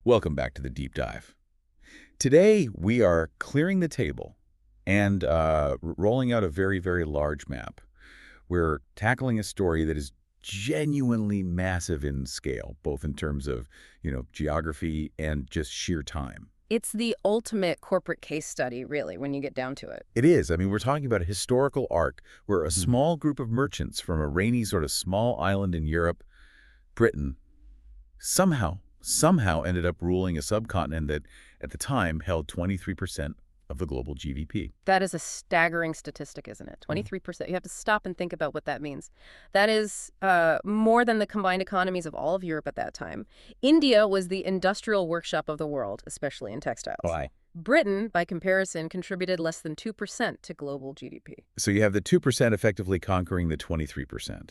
Welcome back to the Deep Dive. Today, we are clearing the table and rolling out a very, very large map. We're tackling a story that is genuinely massive in scale, both in terms of, geography and just sheer time. It's the ultimate corporate case study, really, when you get down to it. It is. I mean, we're talking about a historical arc where a small group of merchants from a rainy sort of small island in Europe, Britain, somehow ended up ruling a subcontinent that, at the time, held 23% of the global GDP. That is a staggering statistic, isn't it? 23%. You have to stop and think about what that means. That is more than the combined economies of all of Europe at that time. India was the industrial workshop of the world, especially in textiles. Why? Britain, by comparison, contributed less than 2% to global GDP. So you have the 2% effectively conquering the 23%.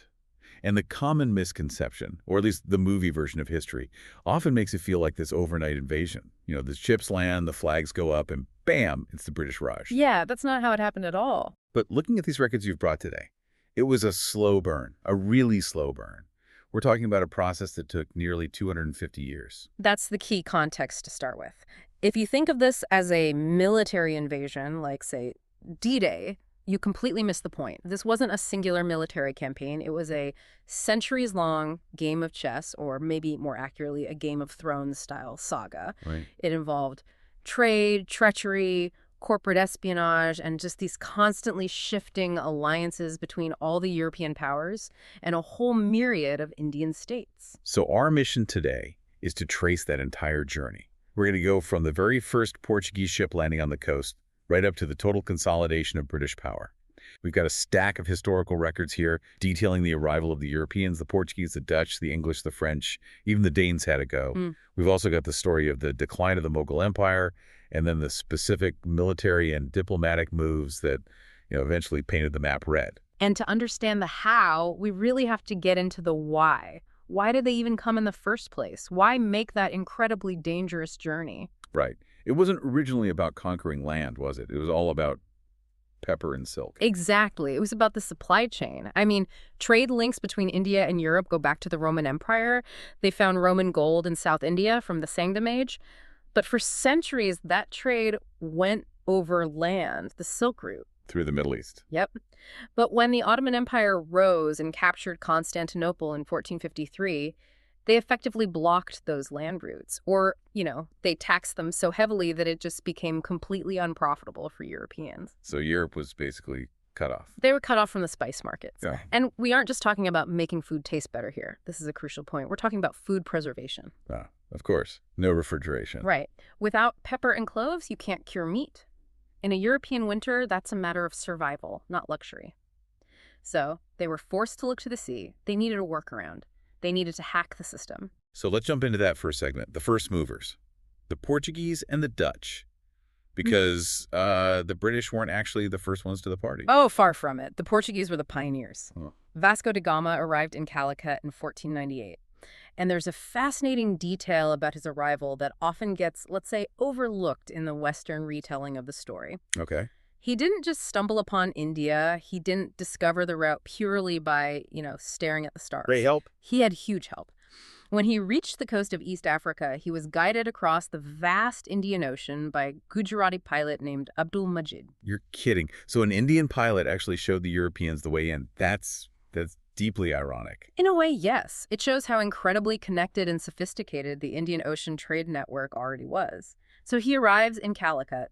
And the common misconception, or at least the movie version of history, often makes it feel like this overnight invasion. The ships land, the flags go up, and bam, it's the British Raj. Yeah, that's not how it happened at all. But looking at these records you've brought today, it was a slow burn, a really slow burn. We're talking about a process that took nearly 250 years. That's the key context to start with. If you think of this as a military invasion, like, say, D-Day, you completely missed the point. This wasn't a singular military campaign. It was a centuries-long game of chess, or maybe more accurately, a Game of Thrones-style saga. Right. It involved trade, treachery, corporate espionage, and just these constantly shifting alliances between all the European powers and a whole myriad of Indian states. So our mission today is to trace that entire journey. We're going to go from the very first Portuguese ship landing on the coast right up to the total consolidation of British power. We've got a stack of historical records here detailing the arrival of the Europeans, the Portuguese, the Dutch, the English, the French, even the Danes had a go. We've also got the story of the decline of the Mughal Empire, and then the specific military and diplomatic moves that eventually painted the map red. And to understand the how, we really have to get into the why. Why did they even come in the first place? Why make that incredibly dangerous journey? Right. It wasn't originally about conquering land, was it? It was all about pepper and silk. Exactly. It was about the supply chain. I mean, trade links between India and Europe go back to the Roman Empire. They found Roman gold in South India from the Sangam Age. But for centuries, that trade went over land, the Silk Route. Through the Middle East. Yep. But when the Ottoman Empire rose and captured Constantinople in 1453, they effectively blocked those land routes, or, they taxed them so heavily that it just became completely unprofitable for Europeans. So Europe was basically cut off. They were cut off from the spice markets. Yeah. And we aren't just talking about making food taste better here. This is a crucial point. We're talking about food preservation. Of course. No refrigeration. Right. Without pepper and cloves, you can't cure meat. In a European winter, that's a matter of survival, not luxury. So they were forced to look to the sea. They needed a workaround. They needed to hack the system. So let's jump into that first segment, the first movers, the Portuguese and the Dutch, because the British weren't actually the first ones to the party. Oh, far from it. The Portuguese were the pioneers. Huh. Vasco da Gama arrived in Calicut in 1498. And there's a fascinating detail about his arrival that often gets, let's say, overlooked in the Western retelling of the story. Okay. He didn't just stumble upon India. He didn't discover the route purely by, staring at the stars. Great help. He had huge help. When he reached the coast of East Africa, he was guided across the vast Indian Ocean by a Gujarati pilot named Abdul Majid. You're kidding. So an Indian pilot actually showed the Europeans the way in. That's deeply ironic. In a way, yes. It shows how incredibly connected and sophisticated the Indian Ocean trade network already was. So he arrives in Calicut.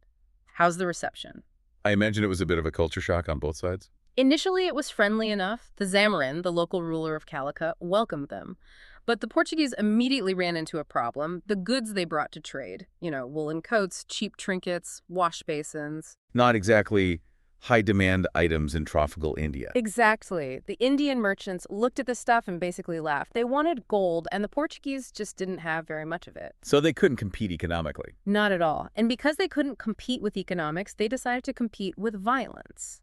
How's the reception? I imagine it was a bit of a culture shock on both sides. Initially, it was friendly enough. The Zamarin, the local ruler of Calicut, welcomed them. But the Portuguese immediately ran into a problem: the goods they brought to trade. Woolen coats, cheap trinkets, wash basins. Not exactly high-demand items in tropical India. Exactly. The Indian merchants looked at this stuff and basically laughed. They wanted gold, and the Portuguese just didn't have very much of it. So they couldn't compete economically. Not at all. And because they couldn't compete with economics, they decided to compete with violence.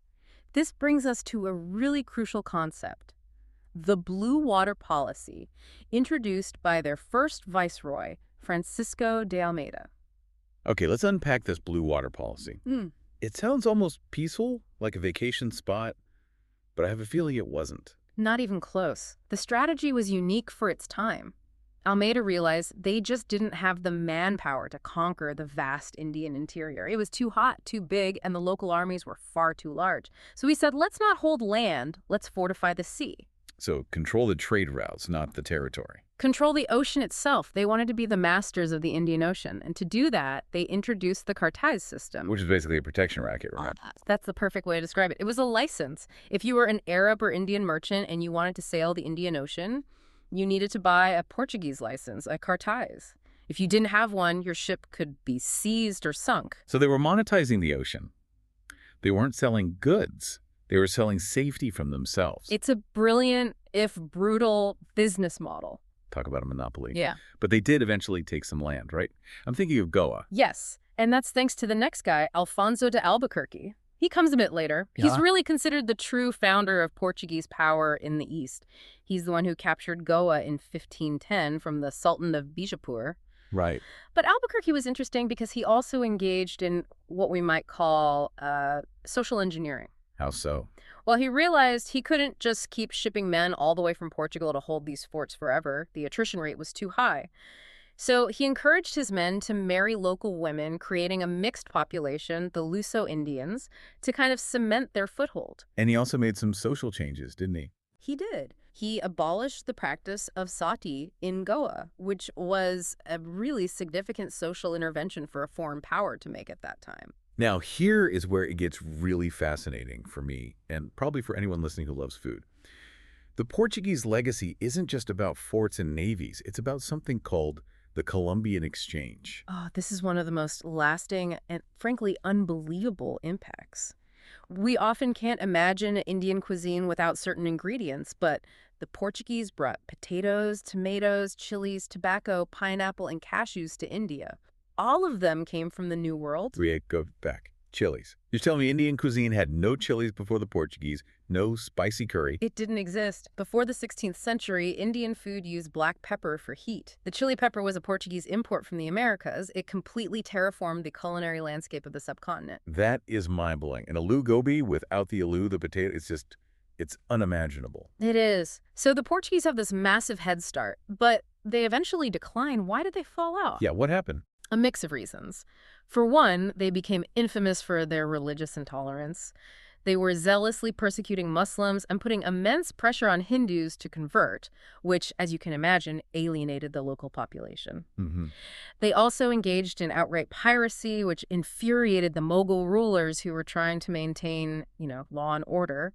This brings us to a really crucial concept: the Blue Water Policy, introduced by their first viceroy, Francisco de Almeida. Okay, let's unpack this Blue Water Policy. It sounds almost peaceful, like a vacation spot, but I have a feeling it wasn't. Not even close. The strategy was unique for its time. Almeida realized they just didn't have the manpower to conquer the vast Indian interior. It was too hot, too big, and the local armies were far too large. So he said, let's not hold land, let's fortify the sea. So control the trade routes, not the territory. Control the ocean itself. They wanted to be the masters of the Indian Ocean. And to do that, they introduced the cartaz system. Which is basically a protection racket, right? That's the perfect way to describe it. It was a license. If you were an Arab or Indian merchant and you wanted to sail the Indian Ocean, you needed to buy a Portuguese license, a cartaz. If you didn't have one, your ship could be seized or sunk. So they were monetizing the ocean. They weren't selling goods. They were selling safety from themselves. It's a brilliant, if brutal, business model. Talk about a monopoly. Yeah. But they did eventually take some land, right? I'm thinking of Goa. Yes, and that's thanks to the next guy, Alfonso de Albuquerque. He comes a bit later. Yeah. He's really considered the true founder of Portuguese power in the East. He's the one who captured Goa in 1510 from the Sultan of Bijapur. Right. But Albuquerque was interesting because he also engaged in what we might call social engineering. How so? Well, he realized he couldn't just keep shipping men all the way from Portugal to hold these forts forever. The attrition rate was too high. So he encouraged his men to marry local women, creating a mixed population, the Luso Indians, to kind of cement their foothold. And he also made some social changes, didn't he? He did. He abolished the practice of sati in Goa, which was a really significant social intervention for a foreign power to make at that time. Now, here is where it gets really fascinating for me, and probably for anyone listening who loves food. The Portuguese legacy isn't just about forts and navies. It's about something called the Columbian Exchange. Oh, this is one of the most lasting and, frankly, unbelievable impacts. We often can't imagine Indian cuisine without certain ingredients, but the Portuguese brought potatoes, tomatoes, chilies, tobacco, pineapple, and cashews to India. All of them came from the New World. We go back. Chilies. You're telling me Indian cuisine had no chilies before the Portuguese, no spicy curry? It didn't exist. Before the 16th century, Indian food used black pepper for heat. The chili pepper was a Portuguese import from the Americas. It completely terraformed the culinary landscape of the subcontinent. That is mind-blowing. And aloo gobi without the aloo, the potato, it's unimaginable. It is. So the Portuguese have this massive head start, but they eventually decline. Why did they fall out? Yeah, what happened? A mix of reasons. For one, they became infamous for their religious intolerance. They were zealously persecuting Muslims and putting immense pressure on Hindus to convert, which, as you can imagine, alienated the local population. Mm-hmm. They also engaged in outright piracy, which infuriated the Mughal rulers who were trying to maintain, law and order.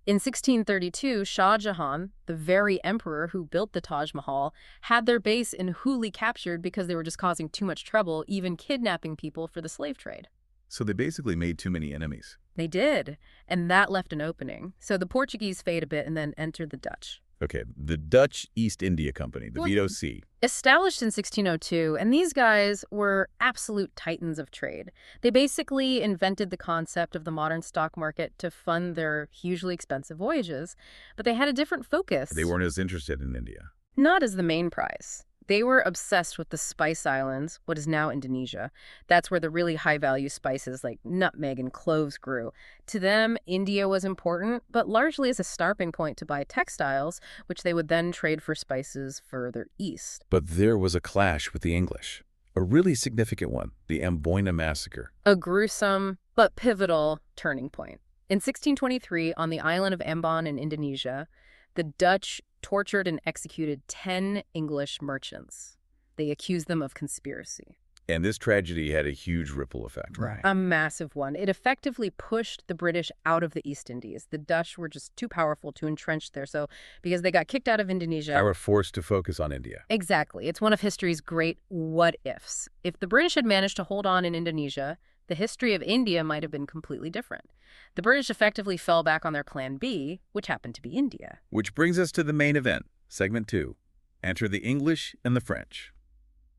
In 1632, Shah Jahan, the very emperor who built the Taj Mahal, had their base in Hooghly captured because they were just causing too much trouble, even kidnapping people for the slave trade. So they basically made too many enemies. They did, and that left an opening. So the Portuguese fade a bit and then entered the Dutch. Okay, the Dutch East India Company, the VOC. Established in 1602, and these guys were absolute titans of trade. They basically invented the concept of the modern stock market to fund their hugely expensive voyages, but they had a different focus. They weren't as interested in India. Not as the main prize. They were obsessed with the Spice Islands, what is now Indonesia. That's where the really high-value spices like nutmeg and cloves grew. To them, India was important, but largely as a starting point to buy textiles, which they would then trade for spices further east. But there was a clash with the English, a really significant one, the Amboina Massacre. A gruesome but pivotal turning point. In 1623, on the island of Ambon in Indonesia, the Dutch tortured and executed 10 English merchants. They accused them of conspiracy. And this tragedy had a huge ripple effect. Right. A massive one. It effectively pushed the British out of the East Indies. The Dutch were just too powerful to entrench there. So because they got kicked out of Indonesia... They were forced to focus on India. Exactly. It's one of history's great what-ifs. If the British had managed to hold on in Indonesia, the history of India might have been completely different. The British effectively fell back on their plan B, which happened to be India. Which brings us to the main event, segment 2. Enter the English and the French,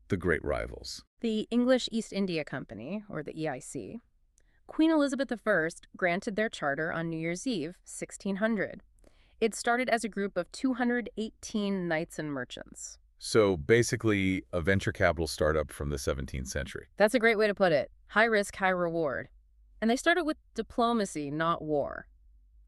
the great rivals. The English East India Company, or the EIC, Queen Elizabeth I granted their charter on New Year's Eve, 1600. It started as a group of 218 knights and merchants. So basically a venture capital startup from the 17th century. That's a great way to put it. High risk, high reward. And they started with diplomacy, not war.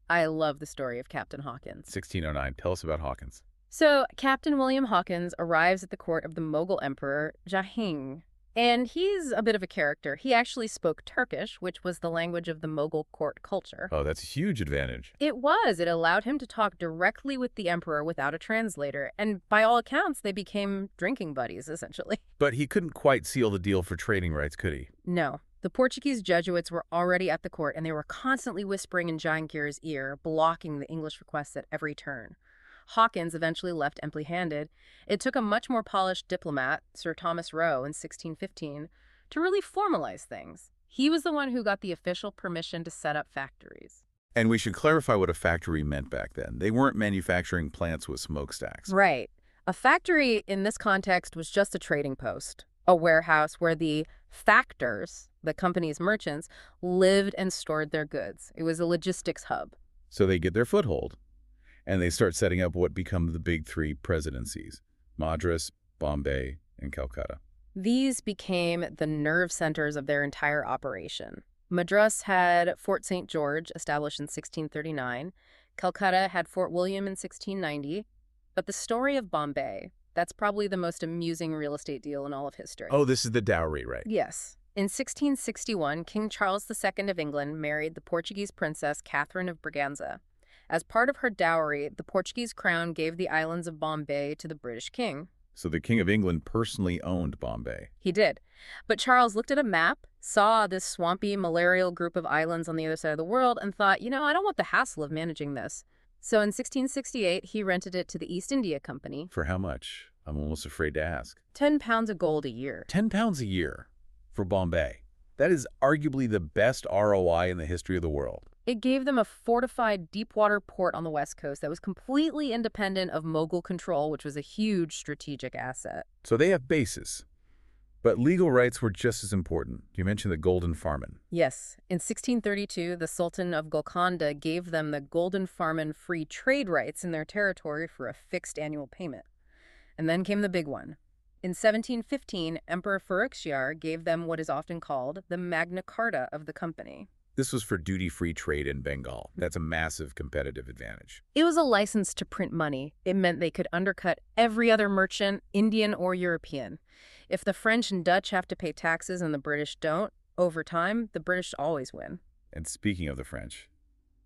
I love the story of Captain Hawkins. 1609. Tell us about Hawkins. So, Captain William Hawkins arrives at the court of the Mughal Emperor Jahangir. And he's a bit of a character. He actually spoke Turkish, which was the language of the Mughal court culture. Oh, that's a huge advantage. It was. It allowed him to talk directly with the emperor without a translator. And by all accounts, they became drinking buddies, essentially. But he couldn't quite seal the deal for trading rights, could he? No. The Portuguese Jesuits were already at the court, and they were constantly whispering in Jahangir's ear, blocking the English requests at every turn. Hawkins eventually left empty-handed. It took a much more polished diplomat, Sir Thomas Roe, in 1615, to really formalize things. He was the one who got the official permission to set up factories. And we should clarify what a factory meant back then. They weren't manufacturing plants with smokestacks. Right. A factory in this context was just a trading post, a warehouse where the factors, the company's merchants, lived and stored their goods. It was a logistics hub. So they get their foothold, and they start setting up what become the big three presidencies: Madras, Bombay, and Calcutta. These became the nerve centers of their entire operation. Madras had Fort St. George, established in 1639. Calcutta had Fort William in 1690. But the story of Bombay, that's probably the most amusing real estate deal in all of history. Oh, this is the dowry, right? Yes. In 1661, King Charles II of England married the Portuguese princess Catherine of Braganza. As part of her dowry, the Portuguese crown gave the islands of Bombay to the British king. So the King of England personally owned Bombay. He did. But Charles looked at a map, saw this swampy, malarial group of islands on the other side of the world, and thought, I don't want the hassle of managing this. So in 1668, he rented it to the East India Company. For how much? I'm almost afraid to ask. 10 pounds of gold a year. 10 pounds a year for Bombay. That is arguably the best ROI in the history of the world. It gave them a fortified deep-water port on the west coast that was completely independent of Mughal control, which was a huge strategic asset. So they have bases. But legal rights were just as important. You mentioned the Golden Farman. Yes. In 1632, the Sultan of Golconda gave them the Golden Farman free trade rights in their territory for a fixed annual payment. And then came the big one. In 1715, Emperor Farrukhsiyar gave them what is often called the Magna Carta of the company. This was for duty-free trade in Bengal. That's a massive competitive advantage. It was a license to print money. It meant they could undercut every other merchant, Indian or European. If the French and Dutch have to pay taxes and the British don't, over time, the British always win. And speaking of the French,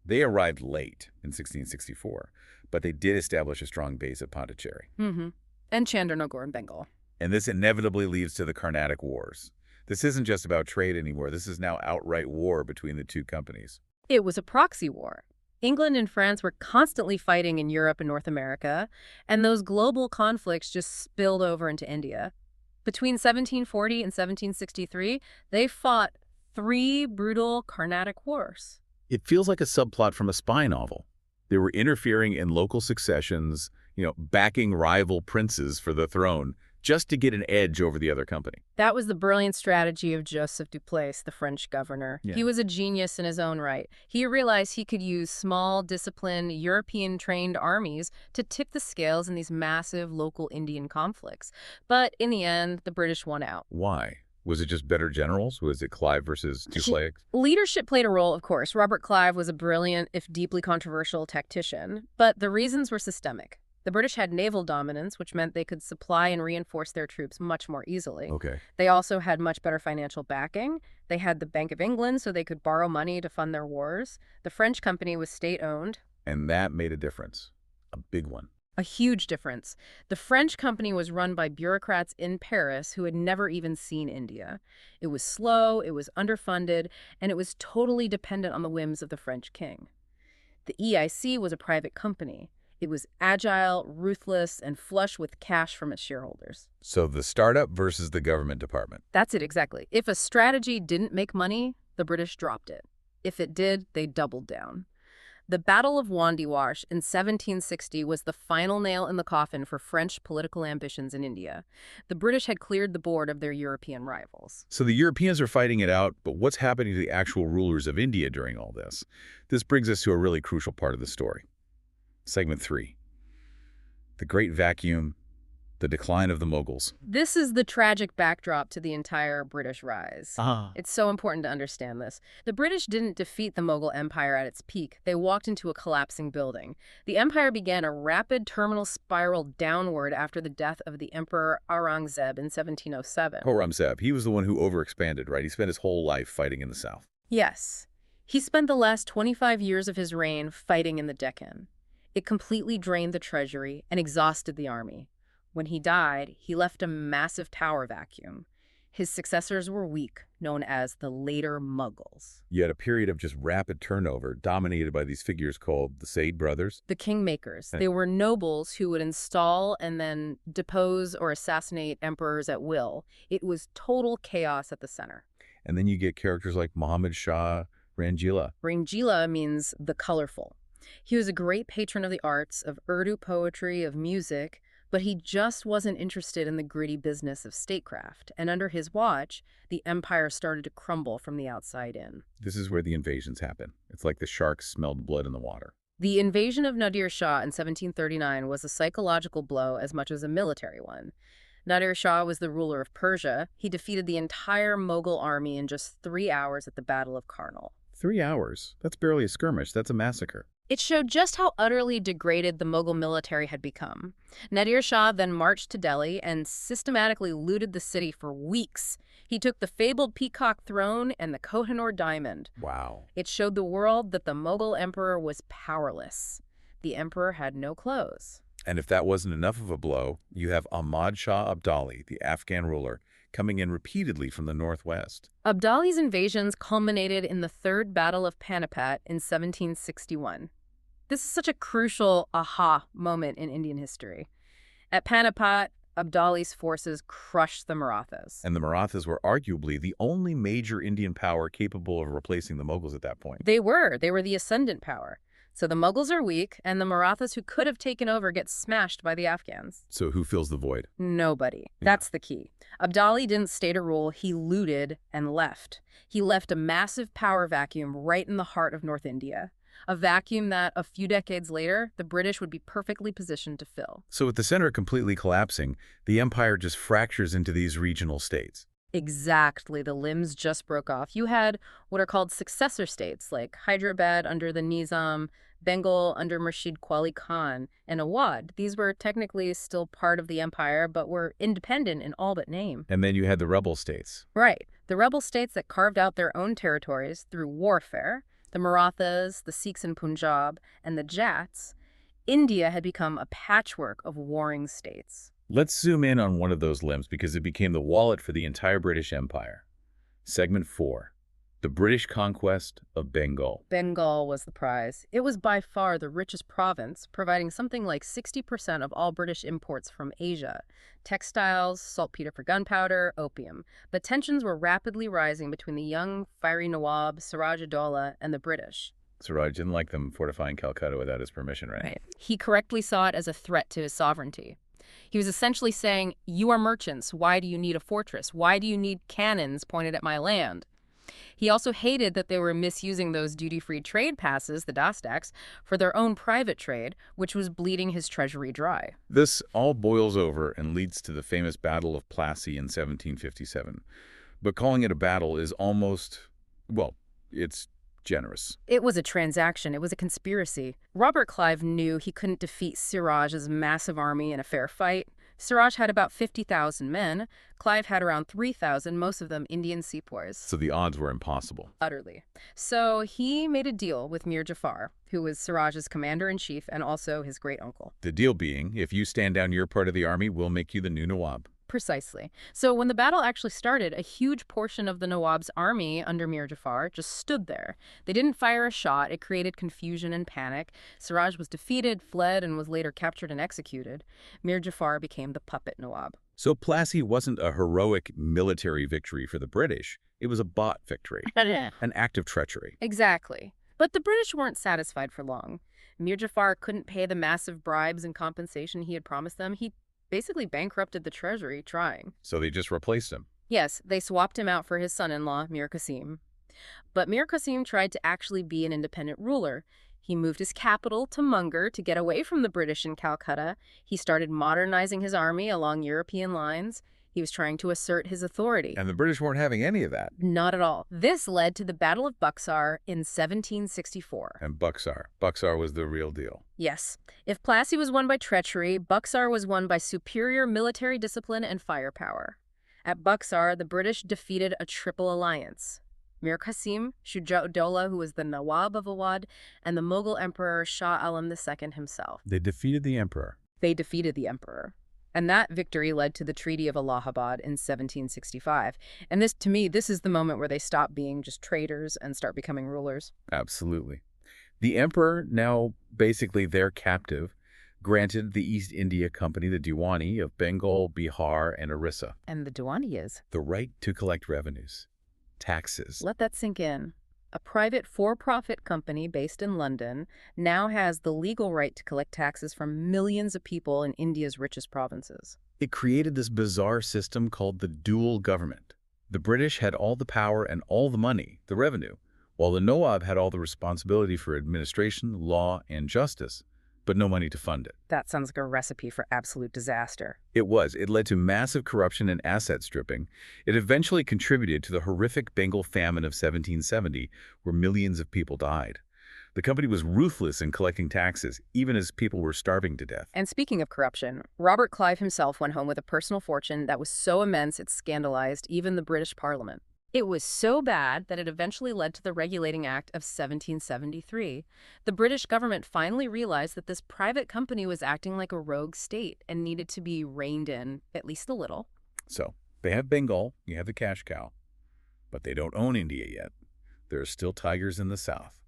they arrived late in 1664, but they did establish a strong base at Pondicherry. And Chandernagore in Bengal. And this inevitably leads to the Carnatic Wars. This isn't just about trade anymore. This is now outright war between the two companies. It was a proxy war. England and France were constantly fighting in Europe and North America, and those global conflicts just spilled over into India. Between 1740 and 1763, they fought 3 brutal Carnatic Wars. It feels like a subplot from a spy novel. They were interfering in local successions, backing rival princes for the throne, just to get an edge over the other company. That was the brilliant strategy of Joseph Duplessis, the French governor. Yeah. He was a genius in his own right. He realized he could use small, disciplined, European-trained armies to tip the scales in these massive local Indian conflicts. But in the end, the British won out. Why? Was it just better generals? Was it Clive versus Duplessis? Leadership played a role, of course. Robert Clive was a brilliant, if deeply controversial, tactician. But the reasons were systemic. The British had naval dominance, which meant they could supply and reinforce their troops much more easily. Okay. They also had much better financial backing. They had the Bank of England, so they could borrow money to fund their wars. The French company was state-owned. And that made a difference. A big one. A huge difference. The French company was run by bureaucrats in Paris who had never even seen India. It was slow, it was underfunded, and it was totally dependent on the whims of the French king. The EIC was a private company. It was agile, ruthless, and flush with cash from its shareholders. So the startup versus the government department. That's it exactly. If a strategy didn't make money, the British dropped it. If it did, they doubled down. The Battle of Wandiwash in 1760 was the final nail in the coffin for French political ambitions in India. The British had cleared the board of their European rivals. So the Europeans are fighting it out, but what's happening to the actual rulers of India during all this? This brings us to a really crucial part of the story. Segment 3. The Great Vacuum The decline of the Mughals. This is the tragic backdrop to the entire British rise. Ah. It's so important to understand this. The British didn't defeat the Mughal Empire at its peak. They walked into a collapsing building. The empire began a rapid terminal spiral downward after the death of the Emperor Aurangzeb in 1707. Aurangzeb, he was the one who overexpanded, right? He spent his whole life fighting in the south. Yes. He spent the last 25 years of his reign fighting in the Deccan. It completely drained the treasury and exhausted the army. When he died, he left a massive power vacuum. His successors were weak, known as the later Mughals. You had a period of just rapid turnover, dominated by these figures called the Said brothers. The kingmakers. They were nobles who would install and then depose or assassinate emperors at will. It was total chaos at the center. And then you get characters like Muhammad Shah Rangila. Rangila means the colorful. He was a great patron of the arts, of Urdu poetry, of music, but he just wasn't interested in the gritty business of statecraft. And under his watch, the empire started to crumble from the outside in. This is where the invasions happen. It's like the sharks smelled blood in the water. The invasion of Nadir Shah in 1739 was a psychological blow as much as a military one. Nadir Shah was the ruler of Persia. He defeated the entire Mughal army in just 3 hours at the Battle of Carnatic. 3 hours? That's barely a skirmish. That's a massacre. It showed just how utterly degraded the Mughal military had become. Nadir Shah then marched to Delhi and systematically looted the city for weeks. He took the fabled peacock throne and the Kohinoor diamond. Wow. It showed the world that the Mughal emperor was powerless. The emperor had no clothes. And if that wasn't enough of a blow, you have Ahmad Shah Abdali, the Afghan ruler, coming in repeatedly from the northwest. Abdali's invasions culminated in the Third Battle of Panipat in 1761. This is such a crucial aha moment in Indian history. At Panipat, Abdali's forces crushed the Marathas. And the Marathas were arguably the only major Indian power capable of replacing the Mughals at that point. They were the ascendant power. So the Mughals are weak, and the Marathas who could have taken over get smashed by the Afghans. So who fills the void? Nobody. That's the key. Abdali didn't stay to rule. He looted and left. He left a massive power vacuum right in the heart of North India. A vacuum that, a few decades later, the British would be perfectly positioned to fill. So with the center completely collapsing, the empire just fractures into these regional states. Exactly. The limbs just broke off. You had what are called successor states, like Hyderabad under the Nizam, Bengal under Murshid Quali Khan, and Awadh. These were technically still part of the empire, but were independent in all but name. And then you had the rebel states. Right. The rebel states that carved out their own territories through warfare. The Marathas, the Sikhs in Punjab, and the Jats. India had become a patchwork of warring states. Let's zoom in on one of those limbs because it became the wallet for the entire British Empire. Segment 4. The British conquest of Bengal. Bengal was the prize. It was by far the richest province, providing something like 60% of all British imports from Asia. Textiles, saltpeter for gunpowder, opium. But tensions were rapidly rising between the young, fiery Nawab, Siraj-ud-Dowlah, and the British. Siraj didn't like them fortifying Calcutta without his permission, right? He correctly saw it as a threat to his sovereignty. He was essentially saying, you are merchants. Why do you need a fortress? Why do you need cannons pointed at my land? He also hated that they were misusing those duty-free trade passes, the Dastaks, for their own private trade, which was bleeding his treasury dry. This all boils over and leads to the famous Battle of Plassey in 1757. But calling it a battle is almost, well, it's generous. It was a transaction. It was a conspiracy. Robert Clive knew he couldn't defeat Siraj's massive army in a fair fight. Siraj had about 50,000 men. Clive had around 3,000, most of them Indian sepoys. So the odds were impossible. Utterly. So he made a deal with Mir Jafar, who was Siraj's commander-in-chief and also his great-uncle. The deal being, if you stand down your part of the army, we'll make you the new Nawab. Precisely. So when the battle actually started, a huge portion of the Nawab's army under Mir Jafar just stood there. They didn't fire a shot. It created confusion and panic. Siraj was defeated, fled, and was later captured and executed. Mir Jafar became the puppet Nawab. So Plassey wasn't a heroic military victory for the British. It was a bought victory, an act of treachery. Exactly. But the British weren't satisfied for long. Mir Jafar couldn't pay the massive bribes and compensation he had promised them. He basically bankrupted the treasury trying. So they just replaced him. Yes, they swapped him out for his son-in-law, Mir Qasim. But Mir Qasim tried to actually be an independent ruler. He moved his capital to Munger to get away from the British in Calcutta. He started modernizing his army along European lines. He was trying to assert his authority. And the British weren't having any of that. Not at all. This led to the Battle of Buxar in 1764. And Buxar. Buxar was the real deal. Yes. If Plassey was won by treachery, Buxar was won by superior military discipline and firepower. At Buxar, the British defeated a triple alliance. Mir Qasim, Shuja-ud-Dowla, who was the Nawab of Awadh, and the Mughal Emperor Shah Alam II himself. They defeated the emperor. They defeated the emperor. And that victory led to the Treaty of Allahabad in 1765. And this, to me, this is the moment where they stop being just traders and start becoming rulers. Absolutely. The emperor, now basically their captive, granted the East India Company, the Diwani of Bengal, Bihar, and Orissa. And the Diwani is? The right to collect revenues, taxes. Let that sink in. A private for-profit company based in London now has the legal right to collect taxes from millions of people in India's richest provinces. It created this bizarre system called the dual government. The British had all the power and all the money, the revenue, while the Nawab had all the responsibility for administration, law, and justice, but no money to fund it. That sounds like a recipe for absolute disaster. It was. It led to massive corruption and asset stripping. It eventually contributed to the horrific Bengal famine of 1770, where millions of people died. The company was ruthless in collecting taxes, even as people were starving to death. And speaking of corruption, Robert Clive himself went home with a personal fortune that was so immense it scandalized even the British Parliament. It was so bad that it eventually led to the Regulating Act of 1773. The British government finally realized that this private company was acting like a rogue state and needed to be reined in, at least a little. So, they have Bengal, you have the cash cow, but they don't own India yet. There are still tigers in the south.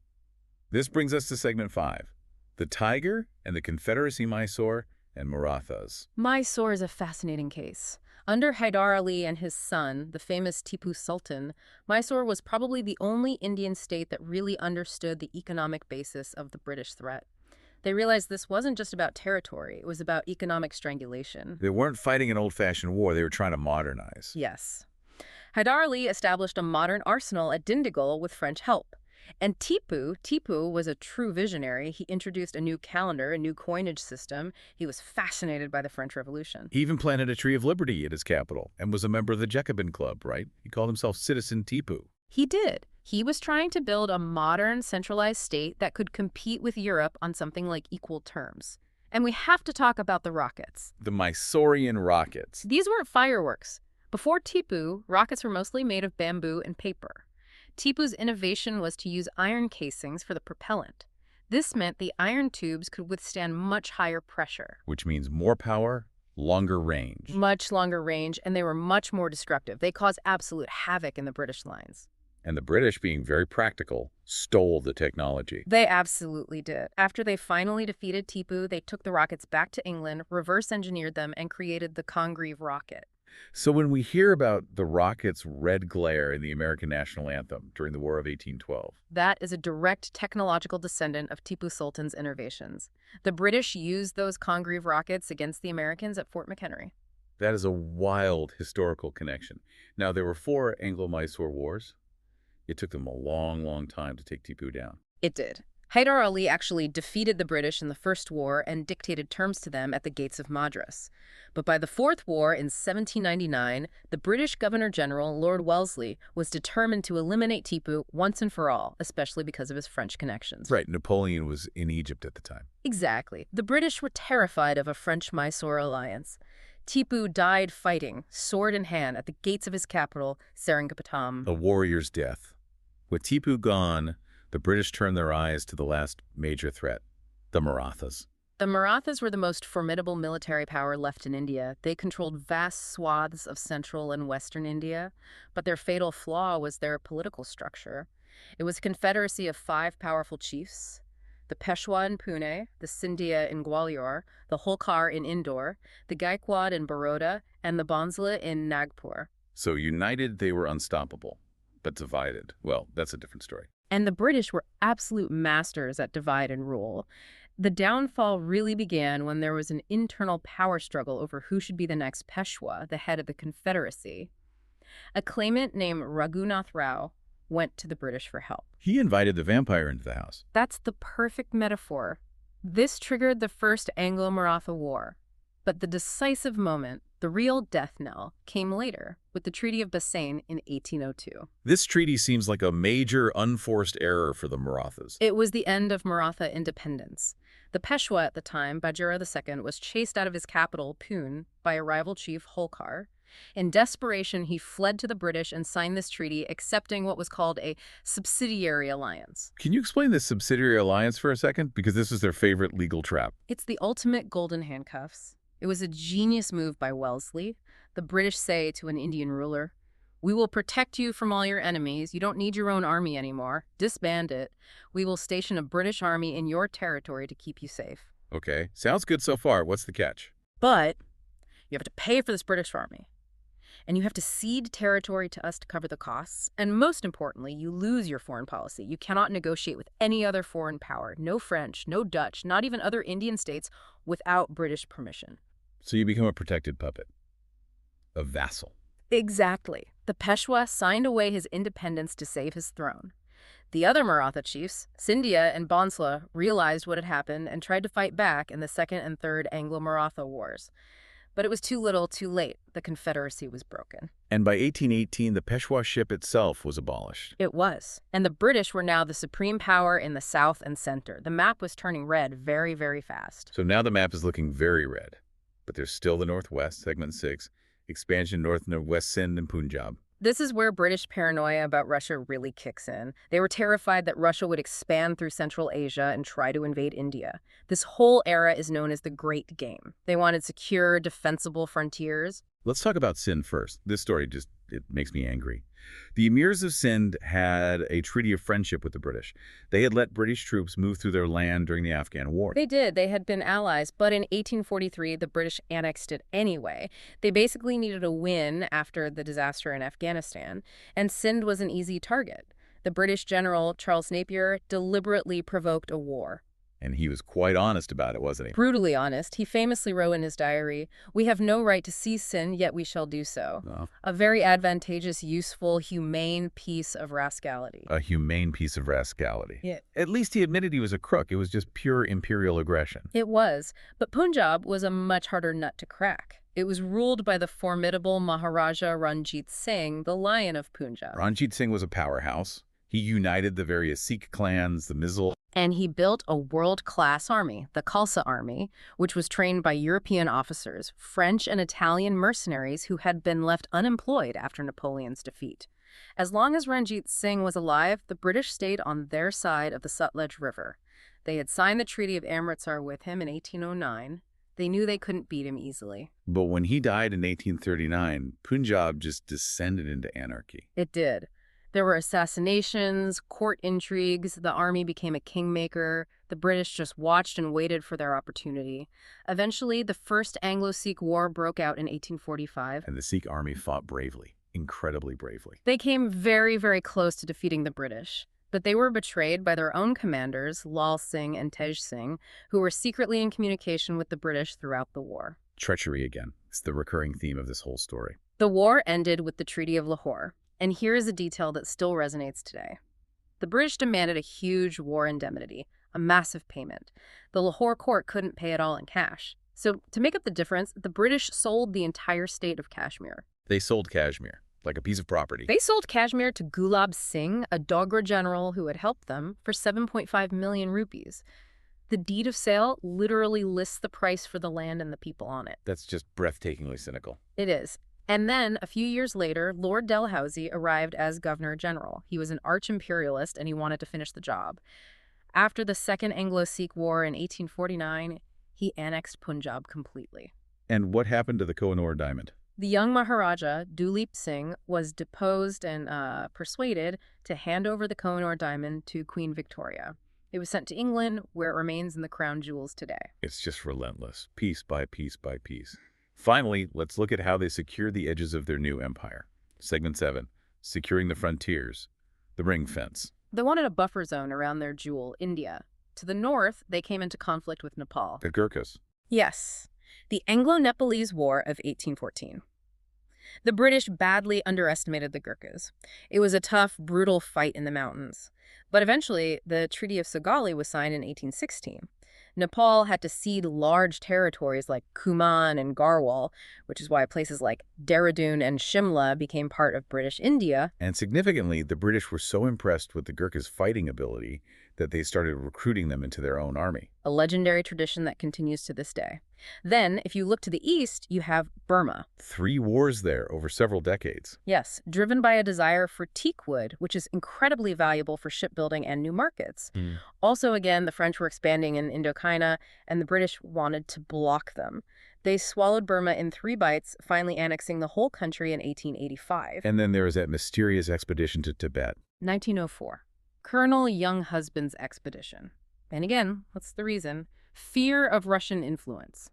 This brings us to segment 5, the tiger and the Confederacy Mysore and Marathas. Mysore is a fascinating case. Under Hyder Ali and his son, the famous Tipu Sultan, Mysore was probably the only Indian state that really understood the economic basis of the British threat. They realized this wasn't just about territory, it was about economic strangulation. They weren't fighting an old-fashioned war, they were trying to modernize. Yes. Hyder Ali established a modern arsenal at Dindigul with French help. And Tipu was a true visionary. He introduced a new calendar, a new coinage system. He was fascinated by the French Revolution. He even planted a tree of liberty at his capital and was a member of the Jacobin Club, right? He called himself Citizen Tipu. He did. He was trying to build a modern, centralized state that could compete with Europe on something like equal terms. And we have to talk about the rockets. The Mysorean rockets. These weren't fireworks. Before Tipu, rockets were mostly made of bamboo and paper. Tipu's innovation was to use iron casings for the propellant. This meant the iron tubes could withstand much higher pressure. Which means more power, longer range. Much longer range, and they were much more destructive. They caused absolute havoc in the British lines. And the British, being very practical, stole the technology. They absolutely did. After they finally defeated Tipu, they took the rockets back to England, reverse-engineered them, and created the Congreve rocket. So when we hear about the rocket's red glare in the American national anthem during the War of 1812... That is a direct technological descendant of Tipu Sultan's innovations. The British used those Congreve rockets against the Americans at Fort McHenry. That is a wild historical connection. Now, there were 4 Anglo-Mysore wars. It took them a long, long time to take Tipu down. It did. Hyder Ali actually defeated the British in the First War and dictated terms to them at the gates of Madras. But by the Fourth War in 1799, the British Governor-General, Lord Wellesley, was determined to eliminate Tipu once and for all, especially because of his French connections. Right, Napoleon was in Egypt at the time. Exactly. The British were terrified of a French-Mysore alliance. Tipu died fighting, sword in hand, at the gates of his capital, Seringapatam. A warrior's death. With Tipu gone, the British turned their eyes to the last major threat, the Marathas. The Marathas were the most formidable military power left in India. They controlled vast swaths of central and western India, but their fatal flaw was their political structure. It was a confederacy of 5 powerful chiefs: the Peshwa in Pune, the Scindia in Gwalior, the Holkar in Indore, the Gaikwad in Baroda, and the Bonsla in Nagpur. So united, they were unstoppable, but divided, well, that's a different story. And the British were absolute masters at divide and rule. The downfall really began when there was an internal power struggle over who should be the next Peshwa, the head of the Confederacy. A claimant named Raghunath Rao went to the British for help. He invited the vampire into the house. That's the perfect metaphor. This triggered the First Anglo-Maratha War. But the decisive moment, the real death knell, came later with the Treaty of Bassein in 1802. This treaty seems like a major unforced error for the Marathas. It was the end of Maratha independence. The Peshwa at the time, Bajira II, was chased out of his capital, Pune, by a rival chief, Holkar. In desperation, he fled to the British and signed this treaty, accepting what was called a subsidiary alliance. Can you explain this subsidiary alliance for a second? Because this is their favorite legal trap. It's the ultimate golden handcuffs. It was a genius move by Wellesley. The British say to an Indian ruler, "We will protect you from all your enemies. You don't need your own army anymore. Disband it. We will station a British army in your territory to keep you safe." Okay, sounds good so far. What's the catch? But you have to pay for this British army. And you have to cede territory to us to cover the costs. And most importantly, you lose your foreign policy. You cannot negotiate with any other foreign power. No French, no Dutch, not even other Indian states without British permission. So you become a protected puppet. A vassal. Exactly. The Peshwa signed away his independence to save his throne. The other Maratha chiefs, Scindia and Bhonsla, realized what had happened and tried to fight back in the Second and Third Anglo-Maratha Wars. But it was too little, too late. The Confederacy was broken. And by 1818, the Peshwaship itself was abolished. It was. And the British were now the supreme power in the south and center. The map was turning red very, very fast. So now the map is looking very red. But there's still the Northwest, Segment 6, expansion north and west Sindh and Punjab. This is where British paranoia about Russia really kicks in. They were terrified that Russia would expand through Central Asia and try to invade India. This whole era is known as the Great Game. They wanted secure, defensible frontiers. Let's talk about Sindh first. This story it makes me angry. The emirs of Sindh had a treaty of friendship with the British. They had let British troops move through their land during the Afghan War. They did. They had been allies, but in 1843, the British annexed it anyway. They basically needed a win after the disaster in Afghanistan, and Sindh was an easy target. The British general, Charles Napier, deliberately provoked a war. And he was quite honest about it, wasn't he? Brutally honest. He famously wrote in his diary, "We have no right to seize Sindh, yet we shall do so." Oh. A very advantageous, useful, humane piece of rascality. A humane piece of rascality. Yeah. At least he admitted he was a crook. It was just pure imperial aggression. It was. But Punjab was a much harder nut to crack. It was ruled by the formidable Maharaja Ranjit Singh, the Lion of Punjab. Ranjit Singh was a powerhouse. He united the various Sikh clans, the Mizil. And he built a world-class army, the Khalsa Army, which was trained by European officers, French and Italian mercenaries who had been left unemployed after Napoleon's defeat. As long as Ranjit Singh was alive, the British stayed on their side of the Sutlej River. They had signed the Treaty of Amritsar with him in 1809. They knew they couldn't beat him easily. But when he died in 1839, Punjab just descended into anarchy. It did. There were assassinations, court intrigues, the army became a kingmaker, the British just watched and waited for their opportunity. Eventually, the First Anglo-Sikh War broke out in 1845. And the Sikh army fought bravely, incredibly bravely. They came very, very close to defeating the British, but they were betrayed by their own commanders, Lal Singh and Tej Singh, who were secretly in communication with the British throughout the war. Treachery again. It's the recurring theme of this whole story. The war ended with the Treaty of Lahore. And here is a detail that still resonates today. The British demanded a huge war indemnity, a massive payment. The Lahore court couldn't pay it all in cash. So to make up the difference, the British sold the entire state of Kashmir. They sold Kashmir, like a piece of property. They sold Kashmir to Gulab Singh, a Dogra general who had helped them, for 7.5 million rupees. The deed of sale literally lists the price for the land and the people on it. That's just breathtakingly cynical. It is. And then, a few years later, Lord Dalhousie arrived as Governor General. He was an arch-imperialist, and he wanted to finish the job. After the Second Anglo-Sikh War in 1849, he annexed Punjab completely. And what happened to the Kohinoor diamond? The young Maharaja, Duleep Singh, was deposed and persuaded to hand over the Kohinoor diamond to Queen Victoria. It was sent to England, where it remains in the crown jewels today. It's just relentless, piece by piece by piece. Finally, let's look at how they secured the edges of their new empire. Segment 7, securing the frontiers, the ring fence. They wanted a buffer zone around their jewel, India. To the north, they came into conflict with Nepal. The Gurkhas. Yes, the Anglo-Nepalese War of 1814. The British badly underestimated the Gurkhas. It was a tough, brutal fight in the mountains. But eventually, the Treaty of Sagali was signed in 1816. Nepal had to cede large territories like Kuman and Garhwal, which is why places like Dehradun and Shimla became part of British India. And significantly, the British were so impressed with the Gurkhas' fighting ability that they started recruiting them into their own army. A legendary tradition that continues to this day. Then, if you look to the east, you have Burma. 3 wars there over several decades. Yes, driven by a desire for teak wood, which is incredibly valuable for shipbuilding and new markets. Also, again, the French were expanding in Indochina, and the British wanted to block them. They swallowed Burma in 3 bites, finally annexing the whole country in 1885. And then there was that mysterious expedition to Tibet. 1904. Colonel Younghusband's expedition. And again, what's the reason? Fear of Russian influence.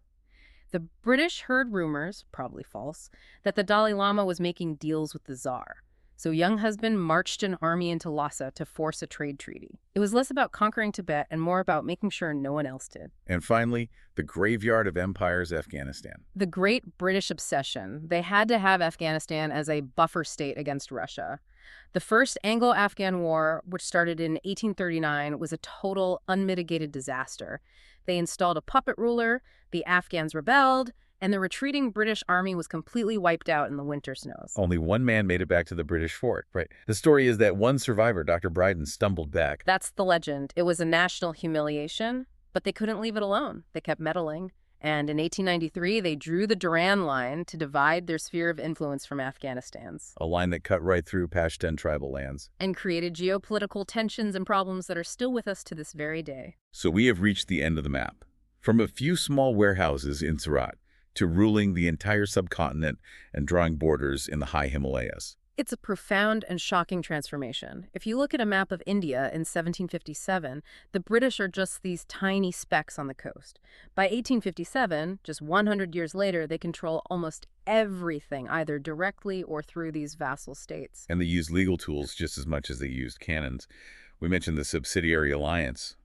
The British heard rumors, probably false, that the Dalai Lama was making deals with the Tsar. So Younghusband marched an army into Lhasa to force a trade treaty. It was less about conquering Tibet and more about making sure no one else did. And finally, the graveyard of empires, Afghanistan. The great British obsession. They had to have Afghanistan as a buffer state against Russia. The First Anglo-Afghan War, which started in 1839, was a total, unmitigated disaster. They installed a puppet ruler, the Afghans rebelled, and the retreating British army was completely wiped out in the winter snows. Only one man made it back to the British fort. Right. The story is that one survivor, Dr. Bryden, stumbled back. That's the legend. It was a national humiliation, but they couldn't leave it alone. They kept meddling. And in 1893, they drew the Duran Line to divide their sphere of influence from Afghanistan's. A line that cut right through Pashtun tribal lands. And created geopolitical tensions and problems that are still with us to this very day. So we have reached the end of the map. From a few small warehouses in Surat to ruling the entire subcontinent and drawing borders in the high Himalayas. It's a profound and shocking transformation. If you look at a map of India in 1757, the British are just these tiny specks on the coast. By 1857, just 100 years later, they control almost everything, either directly or through these vassal states. And they used legal tools just as much as they used cannons. We mentioned the subsidiary alliance.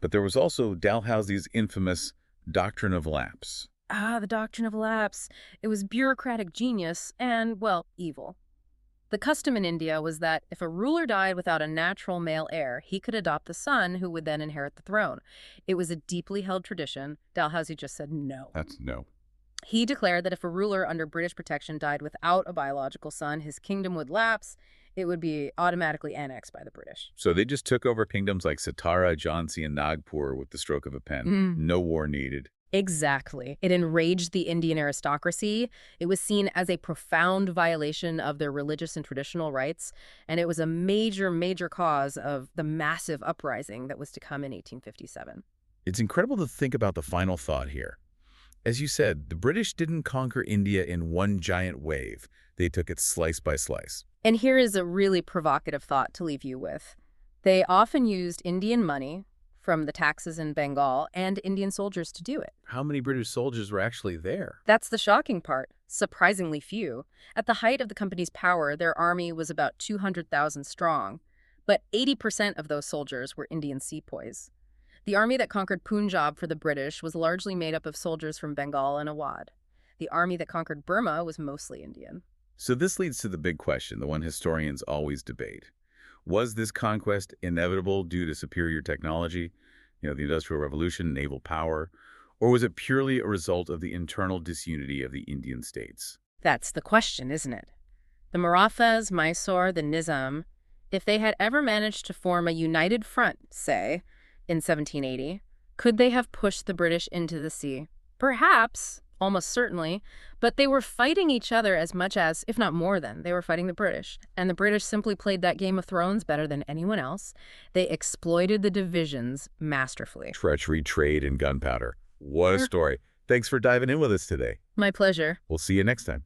But there was also Dalhousie's infamous doctrine of lapse. Ah, the doctrine of lapse. It was bureaucratic genius and, well, evil. The custom in India was that if a ruler died without a natural male heir, he could adopt the son who would then inherit the throne. It was a deeply held tradition. Dalhousie just said no. That's no. He declared that if a ruler under British protection died without a biological son, his kingdom would lapse. It would be automatically annexed by the British. So they just took over kingdoms like Satara, Jhansi, and Nagpur with the stroke of a pen. No war needed. Exactly. It enraged the Indian aristocracy. It was seen as a profound violation of their religious and traditional rights, and it was a major, major cause of the massive uprising that was to come in 1857. It's incredible to think about the final thought here. As you said, the British didn't conquer India in one giant wave. They took it slice by slice. And here is a really provocative thought to leave you with. They often used Indian money from the taxes in Bengal and Indian soldiers to do it. How many British soldiers were actually there? That's the shocking part. Surprisingly few. At the height of the company's power, their army was about 200,000 strong, but 80% of those soldiers were Indian sepoys. The army that conquered Punjab for the British was largely made up of soldiers from Bengal and Awadh. The army that conquered Burma was mostly Indian. So this leads to the big question, the one historians always debate. Was this conquest inevitable due to superior technology, the Industrial Revolution, naval power, or was it purely a result of the internal disunity of the Indian states? That's the question, isn't it? The Marathas, Mysore, the Nizam, if they had ever managed to form a united front, say, in 1780, could they have pushed the British into the sea? Perhaps. Almost certainly, but they were fighting each other as much as, if not more than, they were fighting the British. And the British simply played that Game of Thrones better than anyone else. They exploited the divisions masterfully. Treachery, trade, and gunpowder. What a story. Thanks for diving in with us today. My pleasure. We'll see you next time.